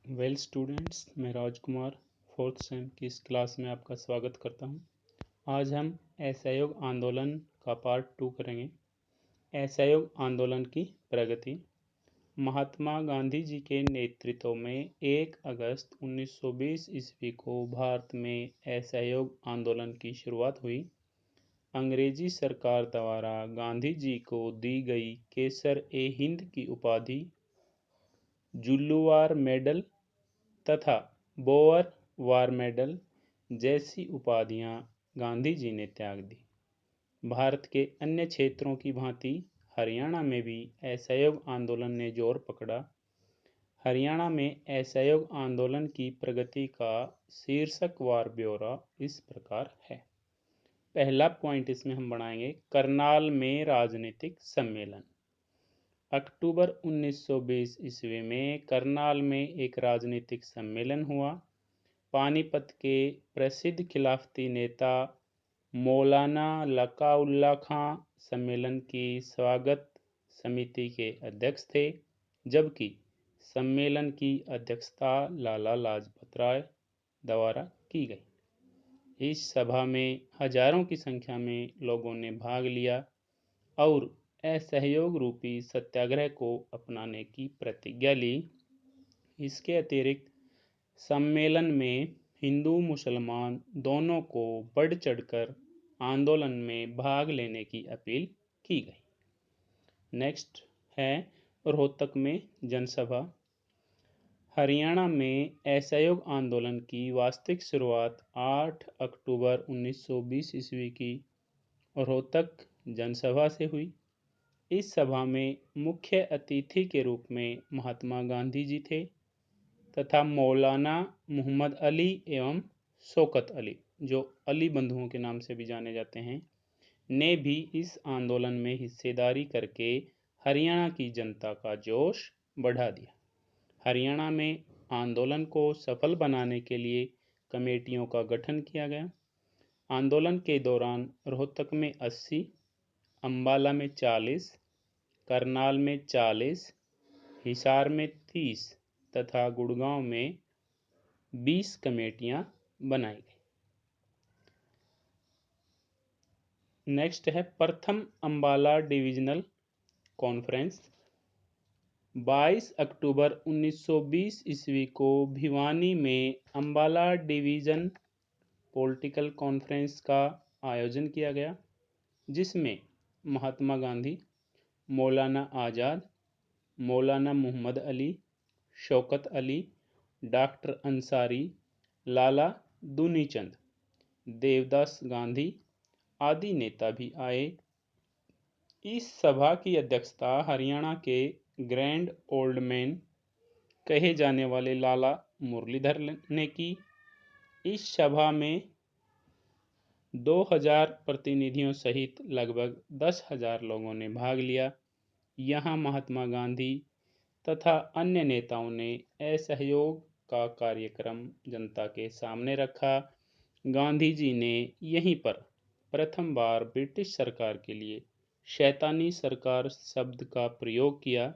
Well students, मैं राजकुमार fourth same की इस क्लास में आपका स्वागत करता हूं। आज हम असहयोग आंदोलन का पार्ट 2 करेंगे। असहयोग आंदोलन की प्रगति। महात्मा गांधी जी के नेतृत्व में 1 अगस्त 1920 ईस्वी को भारत में असहयोग आंदोलन की शुरुआत हुई। अंग्रेजी सरकार द्वारा गांधी जी को दी गई केसर-ए-हिंद की उपाधि, जुल्लू वार मेडल तथा बोअर वार मेडल जैसी उपाधियां गांधी जी ने त्याग दी। भारत के अन्य क्षेत्रों की भांति हरियाणा में भी असहयोग आंदोलन ने जोर पकड़ा। हरियाणा में असहयोग आंदोलन की प्रगति का शीर्षकवार ब्यौरा इस प्रकार है। पहला पॉइंट इसमें हम बनाएंगे, करनाल में राजनीतिक सम्मेलन। अक्टूबर 1920 ईस्वी में करनाल में एक राजनीतिक सम्मेलन हुआ। पानीपत के प्रसिद्ध खिलाफती नेता मौलाना लकाउल्ला खां सम्मेलन की स्वागत समिति के अध्यक्ष थे, जबकि सम्मेलन की अध्यक्षता लाला लाजपत राय द्वारा की गई। इस सभा में हजारों की संख्या में लोगों ने भाग लिया और असहयोग रूपी सत्याग्रह को अपनाने की प्रतिज्ञा ली। इसके अतिरिक्त सम्मेलन में हिंदू मुसलमान दोनों को बढ़ चढ़कर आंदोलन में भाग लेने की अपील की गई। नेक्स्ट है रोहतक में जनसभा। हरियाणा में असहयोग आंदोलन की वास्तविक शुरुआत 8 अक्टूबर 1920 ईस्वी की रोहतक जनसभा से हुई। इस सभा में मुख्य अतिथि के रूप में महात्मा गांधी जी थे तथा मौलाना मोहम्मद अली एवं शौकत अली, जो अली बंधुओं के नाम से भी जाने जाते हैं, ने भी इस आंदोलन में हिस्सेदारी करके हरियाणा की जनता का जोश बढ़ा दिया। हरियाणा में आंदोलन को सफल बनाने के लिए कमेटियों का गठन किया गया। आंदोलन के दौरान रोहतक में 80, अंबाला में 40, करनाल में 40, हिसार में 30 तथा गुड़गांव में 20 कमेटियां बनाई गई। नेक्स्ट है प्रथम अंबाला डिविजनल कॉन्फ्रेंस। 22 अक्टूबर 1920 ईस्वी को भिवानी में अंबाला डिवीजन पॉलिटिकल कॉन्फ्रेंस का आयोजन किया गया, जिसमें महात्मा गांधी, मौलाना आज़ाद, मौलाना मोहम्मद अली, शौकत अली, डॉक्टर अंसारी, लाला दुनीचंद, देवदास गांधी आदि नेता भी आए। इस सभा की अध्यक्षता हरियाणा के ग्रैंड ओल्ड मैन कहे जाने वाले लाला मुरलीधर ने की। इस सभा में 2000 प्रतिनिधियों सहित लगभग 10,000 लोगों ने भाग लिया। यहाँ महात्मा गांधी तथा अन्य नेताओं ने असहयोग का कार्यक्रम जनता के सामने रखा। गांधी जी ने यहीं पर प्रथम बार ब्रिटिश सरकार के लिए शैतानी सरकार शब्द का प्रयोग किया।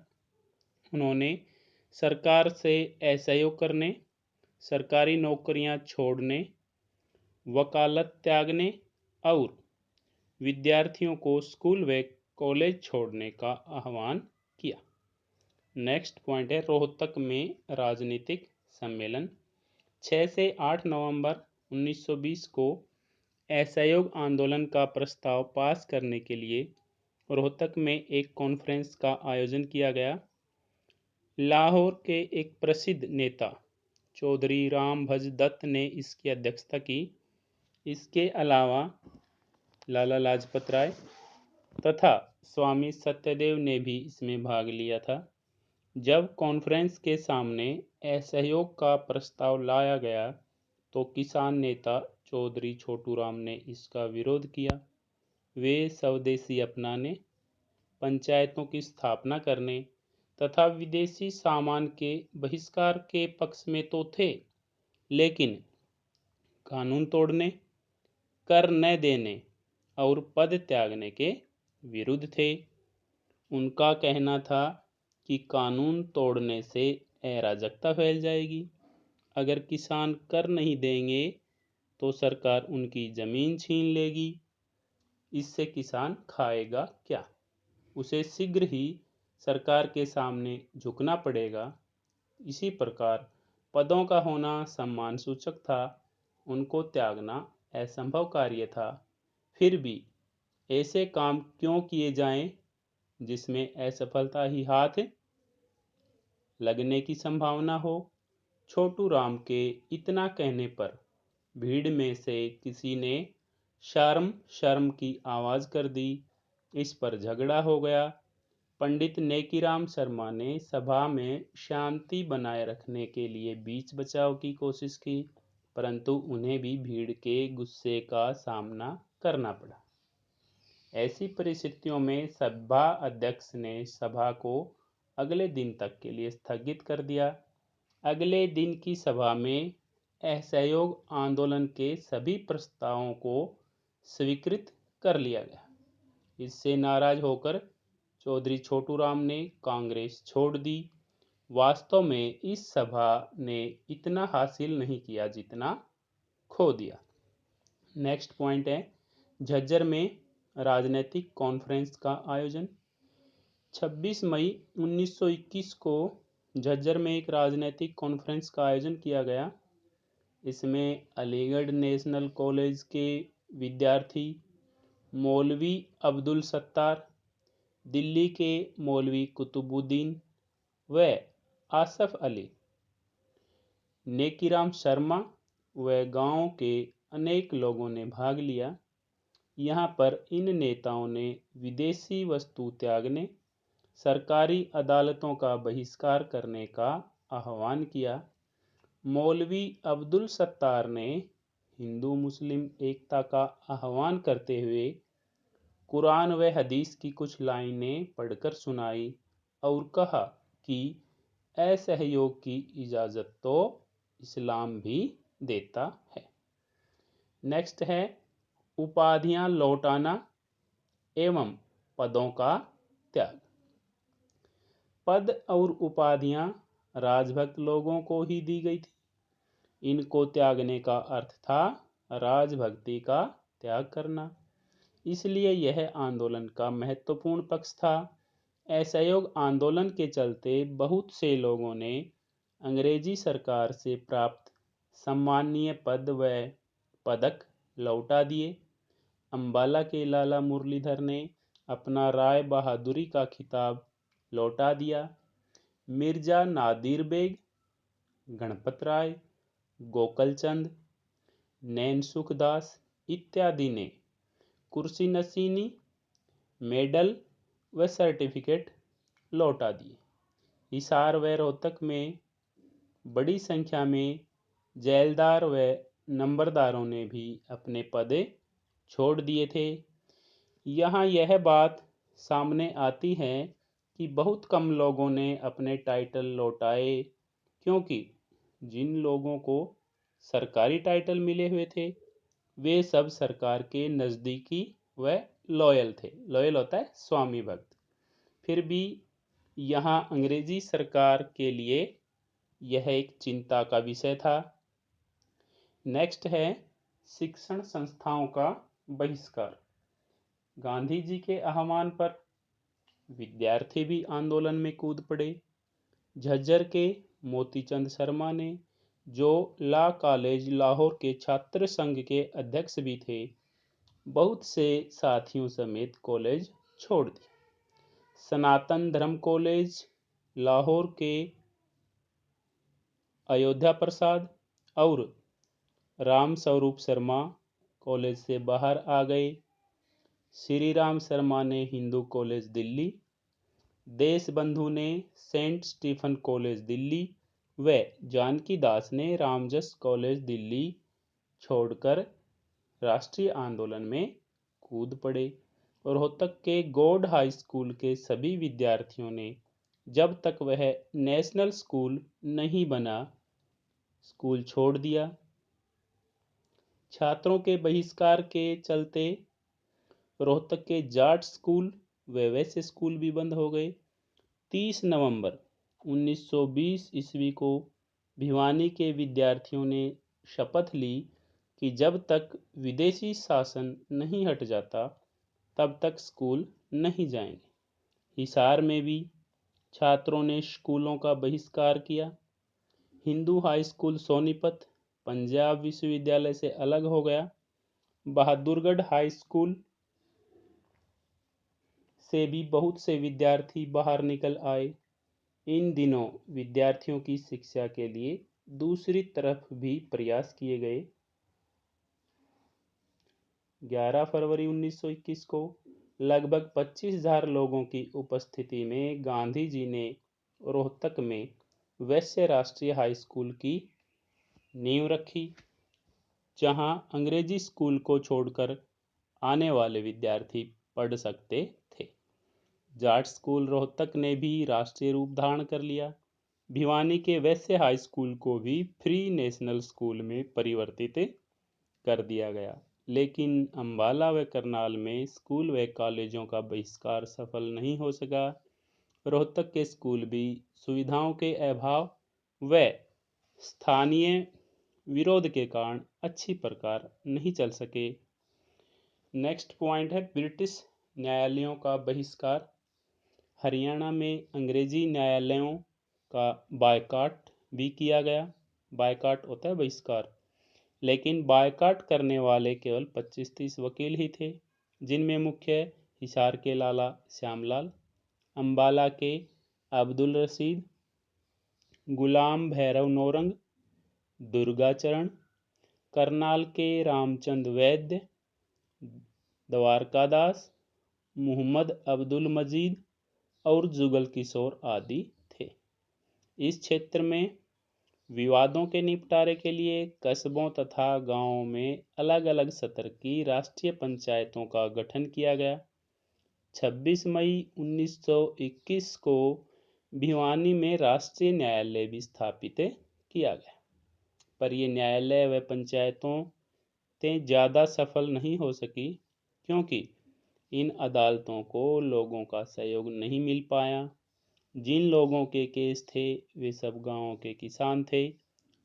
उन्होंने सरकार से असहयोग करने, सरकारी नौकरियां छोड़ने, वकालत त्यागने और विद्यार्थियों को स्कूल व कॉलेज छोड़ने का आह्वान किया। नेक्स्ट पॉइंट है रोहतक में राजनीतिक सम्मेलन। 6 से 8 नवंबर 1920 को असहयोग आंदोलन का प्रस्ताव पास करने के लिए रोहतक में एक कॉन्फ्रेंस का आयोजन किया गया। लाहौर के एक प्रसिद्ध नेता चौधरी रामभज दत्त ने इसकी अध्यक्षता की। इसके अलावा लाला लाजपत राय तथा स्वामी सत्यदेव ने भी इसमें भाग लिया था। जब कॉन्फ्रेंस के सामने असहयोग का प्रस्ताव लाया गया तो किसान नेता चौधरी छोटू राम ने इसका विरोध किया। वे स्वदेशी अपनाने, पंचायतों की स्थापना करने तथा विदेशी सामान के बहिष्कार के पक्ष में तो थे, लेकिन कानून तोड़ने, कर न देने और पद त्यागने के विरुद्ध थे। उनका कहना था कि कानून तोड़ने से अराजकता फैल जाएगी। अगर किसान कर नहीं देंगे तो सरकार उनकी ज़मीन छीन लेगी। इससे किसान खाएगा क्या? उसे शीघ्र ही सरकार के सामने झुकना पड़ेगा। इसी प्रकार पदों का होना सम्मान सूचक था, उनको त्यागना असंभव कार्य था। फिर भी ऐसे काम क्यों किए जाएं जिसमें असफलता ही हाथ लगने की संभावना हो? छोटू राम के इतना कहने पर भीड़ में से किसी ने शर्म शर्म की आवाज कर दी। इस पर झगड़ा हो गया। पंडित नेकीराम शर्मा ने सभा में शांति बनाए रखने के लिए बीच बचाव की कोशिश की, परंतु उन्हें भी भीड़ के गुस्से का सामना करना पड़ा। ऐसी परिस्थितियों में सभा अध्यक्ष ने सभा को अगले दिन तक के लिए स्थगित कर दिया। अगले दिन की सभा में असहयोग आंदोलन के सभी प्रस्तावों को स्वीकृत कर लिया गया। इससे नाराज होकर चौधरी छोटू राम ने कांग्रेस छोड़ दी। वास्तव में इस सभा ने इतना हासिल नहीं किया जितना खो दिया। नेक्स्ट पॉइंट है झज्जर में राजनीतिक कॉन्फ्रेंस का आयोजन। 26 मई 1921 को झज्जर में एक राजनीतिक कॉन्फ्रेंस का आयोजन किया गया। इसमें अलीगढ़ नेशनल कॉलेज के विद्यार्थी मौलवी अब्दुल सत्तार, दिल्ली के मौलवी कुतुबुद्दीन व आसफ अली, नेकीराम शर्मा व गांव के अनेक लोगों ने भाग लिया। यहाँ पर इन नेताओं ने विदेशी वस्तु त्यागने, सरकारी अदालतों का बहिष्कार करने का आह्वान किया। मौलवी अब्दुल सत्तार ने हिंदू मुस्लिम एकता का आह्वान करते हुए कुरान व हदीस की कुछ लाइनें पढ़कर सुनाई और कहा कि असहयोग की इजाज़त तो इस्लाम भी देता है। नेक्स्ट है उपाधियां लौटाना एवं पदों का त्याग। पद और उपाधियां राजभक्त लोगों को ही दी गई थी। इनको त्यागने का अर्थ था राजभक्ति का त्याग करना। इसलिए यह आंदोलन का महत्वपूर्ण पक्ष था। असहयोग आंदोलन के चलते बहुत से लोगों ने अंग्रेजी सरकार से प्राप्त सम्मानीय पद व पदक लौटा दिए। अंबाला के लाला मुरलीधर ने अपना राय बहादुरी का खिताब लौटा दिया। मिर्जा नादिर बेग, गणपत राय, गोकलचंद, नैन सुखदास इत्यादि ने कुर्सी नशीनी, मेडल व सर्टिफिकेट लौटा दिए। हिसार व रोहतक में बड़ी संख्या में जेलदार व नंबरदारों ने भी अपने पद छोड़ दिए थे। यहाँ यह बात सामने आती है कि बहुत कम लोगों ने अपने टाइटल लौटाए, क्योंकि जिन लोगों को सरकारी टाइटल मिले हुए थे वे सब सरकार के नज़दीकी व लॉयल थे। लॉयल होता है स्वामी भक्त। फिर भी यहाँ अंग्रेजी सरकार के लिए यह एक चिंता का विषय था। नेक्स्ट है शिक्षण संस्थाओं का बहिष्कार। गांधी जी के आह्वान पर विद्यार्थी भी आंदोलन में कूद पड़े। झज्जर के मोतीचंद शर्मा ने, जो लॉ कॉलेज लाहौर के छात्र संघ के अध्यक्ष भी थे, बहुत से साथियों समेत कॉलेज छोड़ दिया। सनातन धर्म कॉलेज लाहौर के अयोध्या प्रसाद और राम स्वरूप शर्मा कॉलेज से बाहर आ गए। श्री राम शर्मा ने हिंदू कॉलेज दिल्ली, देश बंधु ने सेंट स्टीफन कॉलेज दिल्ली व जानकी दास ने रामजस कॉलेज दिल्ली छोड़कर राष्ट्रीय आंदोलन में कूद पड़े। रोहतक के गॉड हाई स्कूल के सभी विद्यार्थियों ने जब तक वह नेशनल स्कूल नहीं बना स्कूल छोड़ दिया। छात्रों के बहिष्कार के चलते रोहतक के जाट स्कूल व वैसे स्कूल भी बंद हो गए। 30 नवंबर 1920 ईस्वी को भिवानी के विद्यार्थियों ने शपथ ली कि जब तक विदेशी शासन नहीं हट जाता तब तक स्कूल नहीं जाएंगे। हिसार में भी छात्रों ने स्कूलों का बहिष्कार किया। हिंदू हाई स्कूल सोनीपत पंजाब विश्वविद्यालय से अलग हो गया। बहादुरगढ़ हाई स्कूल से भी बहुत से विद्यार्थी बाहर निकल आए। इन दिनों विद्यार्थियों की शिक्षा के लिए दूसरी तरफ भी प्रयास किए गए। 11 फरवरी 1921 को लगभग 25,000 लोगों की उपस्थिति में गांधी जी ने रोहतक में वैश्य राष्ट्रीय हाई स्कूल की नींव रखी, जहां अंग्रेजी स्कूल को छोड़कर आने वाले विद्यार्थी पढ़ सकते थे। जाट स्कूल रोहतक ने भी राष्ट्रीय रूप धारण कर लिया। भिवानी के वैश्य हाई स्कूल को भी फ्री नेशनल स्कूल में परिवर्तित कर दिया गया, लेकिन अम्बाला व करनाल में स्कूल व कॉलेजों का बहिष्कार सफल नहीं हो सका। रोहतक के स्कूल भी सुविधाओं के अभाव व स्थानीय विरोध के कारण अच्छी प्रकार नहीं चल सके। नेक्स्ट पॉइंट है ब्रिटिश न्यायालयों का बहिष्कार। हरियाणा में अंग्रेजी न्यायालयों का बायकॉट भी किया गया। बायकॉट होता है बहिष्कार, लेकिन बायकॉट करने वाले केवल 25-30 वकील ही थे, जिनमें मुख्य हिसार के लाला श्यामलाल, अम्बाला के अब्दुल रशीद, गुलाम भैरव नौरंग, दुर्गाचरण, करनाल के रामचंद वैद्य, द्वारकादास, मोहम्मद अब्दुल मजीद और जुगल किशोर आदि थे। इस क्षेत्र में विवादों के निपटारे के लिए कस्बों तथा गांवों में अलग अलग स्तर की राष्ट्रीय पंचायतों का गठन किया गया। 26 मई 1921 को भिवानी में राष्ट्रीय न्यायालय भी स्थापित किया गया, पर ये न्यायालय व पंचायतों ज़्यादा सफल नहीं हो सकी, क्योंकि इन अदालतों को लोगों का सहयोग नहीं मिल पाया। जिन लोगों के केस थे वे सब गांवों के किसान थे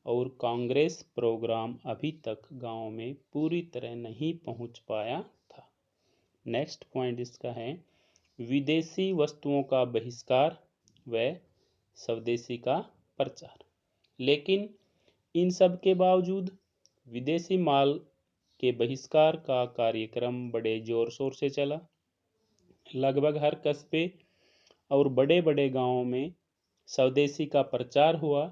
और कांग्रेस प्रोग्राम अभी तक गांवों में पूरी तरह नहीं पहुंच पाया था। नेक्स्ट पॉइंट इसका है विदेशी वस्तुओं का बहिष्कार व स्वदेशी का प्रचार। लेकिन इन सब के बावजूद विदेशी माल के बहिष्कार का कार्यक्रम बड़े जोर शोर से चला। लगभग हर कस्बे और बड़े बड़े गांवों में स्वदेशी का प्रचार हुआ।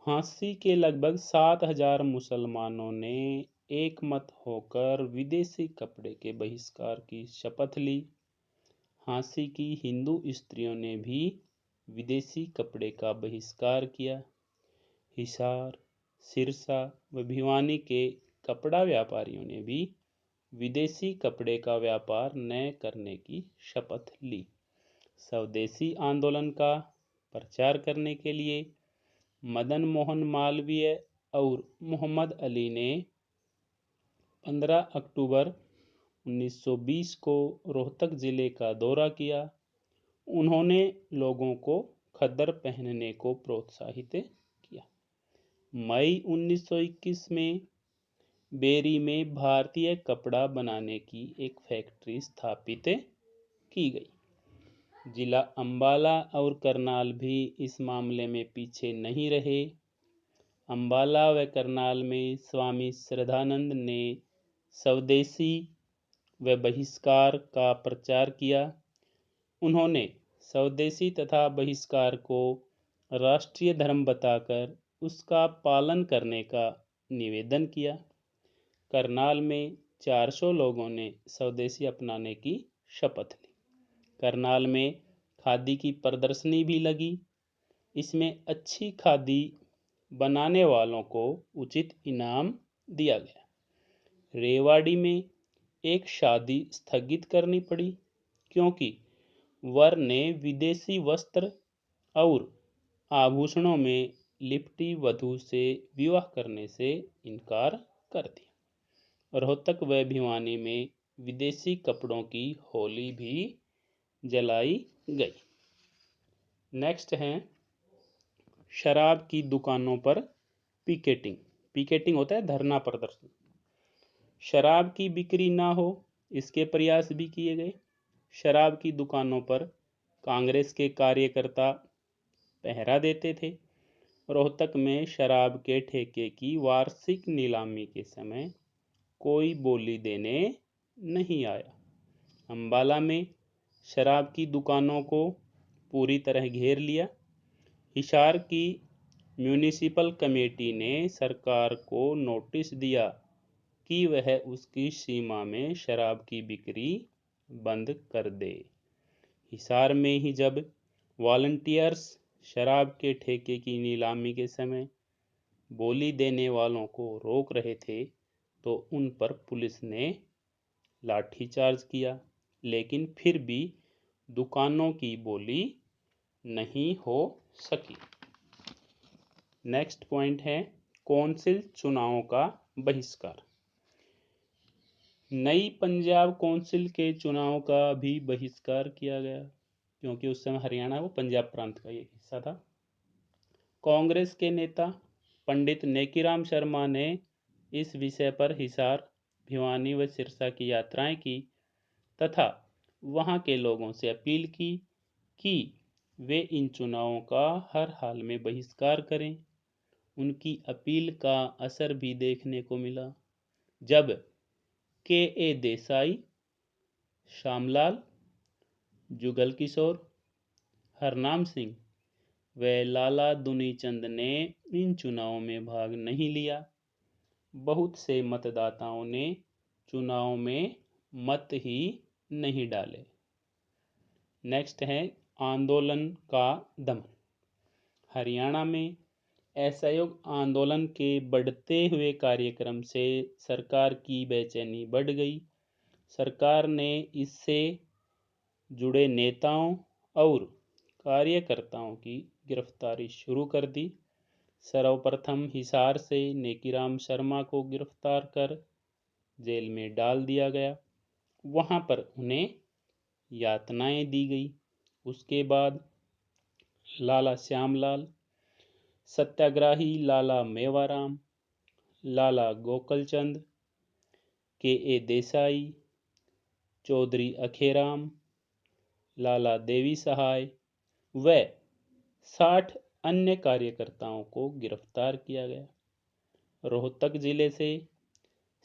झांसी के लगभग 7,000 मुसलमानों ने एक मत होकर विदेशी कपड़े के बहिष्कार की शपथ ली। झांसी की हिंदू स्त्रियों ने भी विदेशी कपड़े का बहिष्कार किया। हिसार, सिरसा व भिवानी के कपड़ा व्यापारियों ने भी विदेशी कपड़े का व्यापार न करने की शपथ ली। स्वदेशी आंदोलन का प्रचार करने के लिए मदन मोहन मालवीय और मोहम्मद अली ने 15 अक्टूबर 1920 को रोहतक जिले का दौरा किया। उन्होंने लोगों को खद्दर पहनने को प्रोत्साहित किया। मई 1921 में बेरी में भारतीय कपड़ा बनाने की एक फैक्ट्री स्थापित की गई। जिला अम्बाला और करनाल भी इस मामले में पीछे नहीं रहे। अम्बाला व करनाल में स्वामी श्रद्धानंद ने स्वदेशी व बहिष्कार का प्रचार किया। उन्होंने स्वदेशी तथा बहिष्कार को राष्ट्रीय धर्म बताकर उसका पालन करने का निवेदन किया। करनाल में 400 लोगों ने स्वदेशी अपनाने की शपथ ली। करनाल में खादी की प्रदर्शनी भी लगी। इसमें अच्छी खादी बनाने वालों को उचित इनाम दिया गया। रेवाड़ी में एक शादी स्थगित करनी पड़ी, क्योंकि वर ने विदेशी वस्त्र और आभूषणों में लिपटी वधू से विवाह करने से इनकार कर दिया। रोहतक व भिवानी में विदेशी कपड़ों की होली भी जलाई गई। नेक्स्ट है शराब की दुकानों पर पिकेटिंग होता है धरना प्रदर्शन। शराब की बिक्री ना हो इसके प्रयास भी किए गए। शराब की दुकानों पर कांग्रेस के कार्यकर्ता पहरा देते थे। रोहतक में शराब के ठेके की वार्षिक नीलामी के समय कोई बोली देने नहीं आया। अंबाला में शराब की दुकानों को पूरी तरह घेर लिया। हिसार की म्यूनिसिपल कमेटी ने सरकार को नोटिस दिया कि वह उसकी सीमा में शराब की बिक्री बंद कर दे। हिसार में ही जब वॉलंटियर्स शराब के ठेके की नीलामी के समय बोली देने वालों को रोक रहे थे तो उन पर पुलिस ने लाठीचार्ज किया, लेकिन फिर भी दुकानों की बोली नहीं हो सकी। नेक्स्ट पॉइंट है कौंसिल चुनावों का बहिष्कार। नई पंजाब कौंसिल के चुनाव का भी बहिष्कार किया गया क्योंकि उस समय हरियाणा वो पंजाब प्रांत का एक हिस्सा था। कांग्रेस के नेता पंडित नेकीराम शर्मा ने इस विषय पर हिसार, भिवानी व सिरसा की यात्राएं की तथा वहां के लोगों से अपील की कि वे इन चुनावों का हर हाल में बहिष्कार करें। उनकी अपील का असर भी देखने को मिला जब के देसाई, श्यामलाल, जुगल किशोर, हरनाम सिंह व लाला दुनीचंद ने इन चुनावों में भाग नहीं लिया। बहुत से मतदाताओं ने चुनाव में मत ही नहीं डाले। नेक्स्ट है आंदोलन का दमन। हरियाणा में असहयोग आंदोलन के बढ़ते हुए कार्यक्रम से सरकार की बेचैनी बढ़ गई। सरकार ने इससे जुड़े नेताओं और कार्यकर्ताओं की गिरफ्तारी शुरू कर दी। सर्वप्रथम हिसार से नेकीराम शर्मा को गिरफ्तार कर जेल में डाल दिया गया। वहां पर उन्हें यातनाएं दी गई। उसके बाद लाला श्यामलाल, सत्याग्रही लाला मेवाराम, लाला गोकलचंद, के देसाई, चौधरी अखेराम, लाला देवी सहाय व 60 अन्य कार्यकर्ताओं को गिरफ्तार किया गया। रोहतक जिले से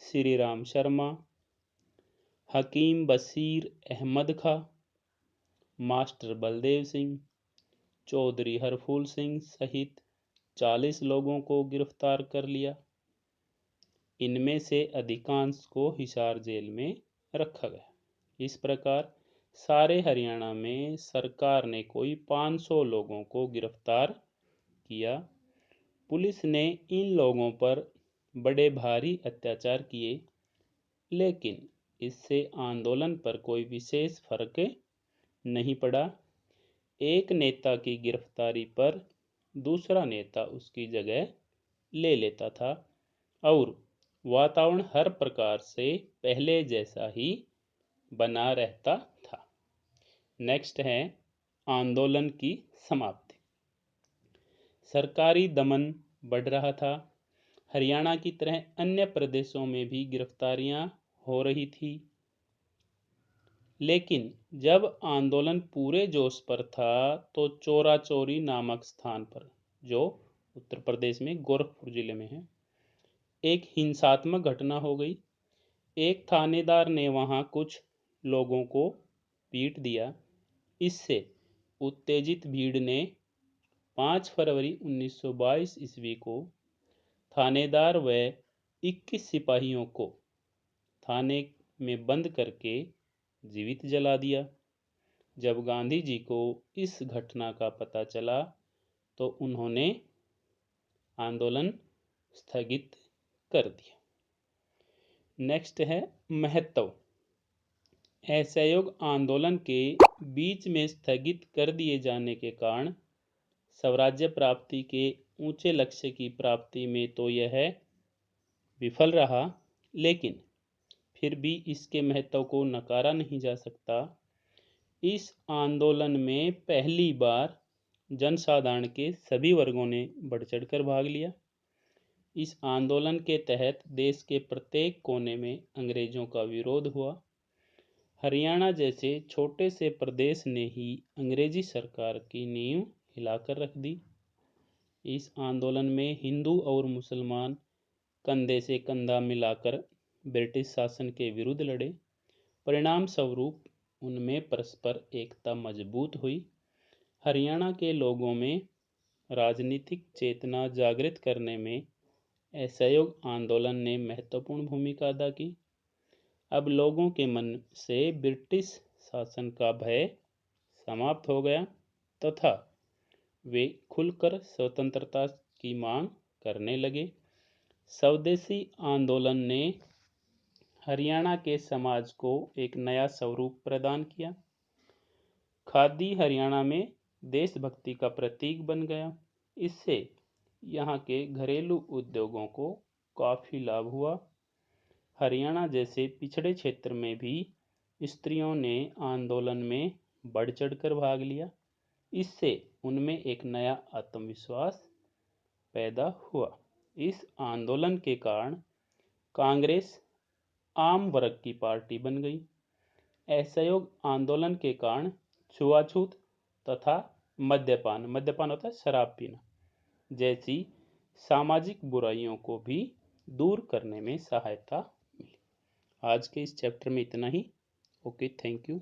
श्री राम शर्मा, हकीम बशीर अहमद खां, मास्टर बलदेव सिंह, चौधरी हरफूल सिंह सहित 40 लोगों को गिरफ्तार कर लिया। इनमें से अधिकांश को हिसार जेल में रखा गया। इस प्रकार सारे हरियाणा में सरकार ने कोई 500 लोगों को गिरफ्तार किया। पुलिस ने इन लोगों पर बड़े भारी अत्याचार किए, लेकिन इससे आंदोलन पर कोई विशेष फर्क नहीं पड़ा। एक नेता की गिरफ्तारी पर दूसरा नेता उसकी जगह ले लेता था और वातावरण हर प्रकार से पहले जैसा ही बना रहता था। नेक्स्ट है आंदोलन की समाप्ति। सरकारी दमन बढ़ रहा था। हरियाणा की तरह अन्य प्रदेशों में भी गिरफ्तारियां हो रही थी, लेकिन जब आंदोलन पूरे जोश पर था तो चोरा चोरी नामक स्थान पर, जो उत्तर प्रदेश में गोरखपुर जिले में है, एक हिंसात्मक घटना हो गई। एक थानेदार ने वहां कुछ लोगों को पीट दिया। इससे उत्तेजित भीड़ ने 5 फरवरी 1922 ईस्वी को थानेदार व 21 सिपाहियों को थाने में बंद करके जीवित जला दिया। जब गांधी जी को इस घटना का पता चला तो उन्होंने आंदोलन स्थगित कर दिया। नेक्स्ट है महत्व। असहयोग आंदोलन के बीच में स्थगित कर दिए जाने के कारण स्वराज्य प्राप्ति के ऊंचे लक्ष्य की प्राप्ति में तो यह विफल रहा, लेकिन फिर भी इसके महत्व को नकारा नहीं जा सकता। इस आंदोलन में पहली बार जनसाधारण के सभी वर्गों ने बढ़ चढ़कर भाग लिया। इस आंदोलन के तहत देश के प्रत्येक कोने में अंग्रेजों का विरोध हुआ। हरियाणा जैसे छोटे से प्रदेश ने ही अंग्रेजी सरकार की नींव हिलाकर रख दी। इस आंदोलन में हिंदू और मुसलमान कंधे से कंधा मिलाकर ब्रिटिश शासन के विरुद्ध लड़े। परिणाम स्वरूप उनमें परस्पर एकता मजबूत हुई। हरियाणा के लोगों में राजनीतिक चेतना जागृत करने में असहयोग आंदोलन ने महत्वपूर्ण भूमिका अदा की। अब लोगों के मन से ब्रिटिश शासन का भय समाप्त हो गया तथा वे खुलकर स्वतंत्रता की मांग करने लगे। स्वदेशी आंदोलन ने हरियाणा के समाज को एक नया स्वरूप प्रदान किया। खादी हरियाणा में देशभक्ति का प्रतीक बन गया। इससे यहाँ के घरेलू उद्योगों को काफ़ी लाभ हुआ। हरियाणा जैसे पिछड़े क्षेत्र में भी स्त्रियों ने आंदोलन में बढ़ चढ़कर भाग लिया। इससे उनमें एक नया आत्मविश्वास पैदा हुआ। इस आंदोलन के कारण कांग्रेस आम वर्ग की पार्टी बन गई। असहयोग आंदोलन के कारण छुआछूत तथा मद्यपान होता है शराब पीना, जैसी सामाजिक बुराइयों को भी दूर करने में सहायता मिली। आज के इस चैप्टर में इतना ही। Okay, thank you.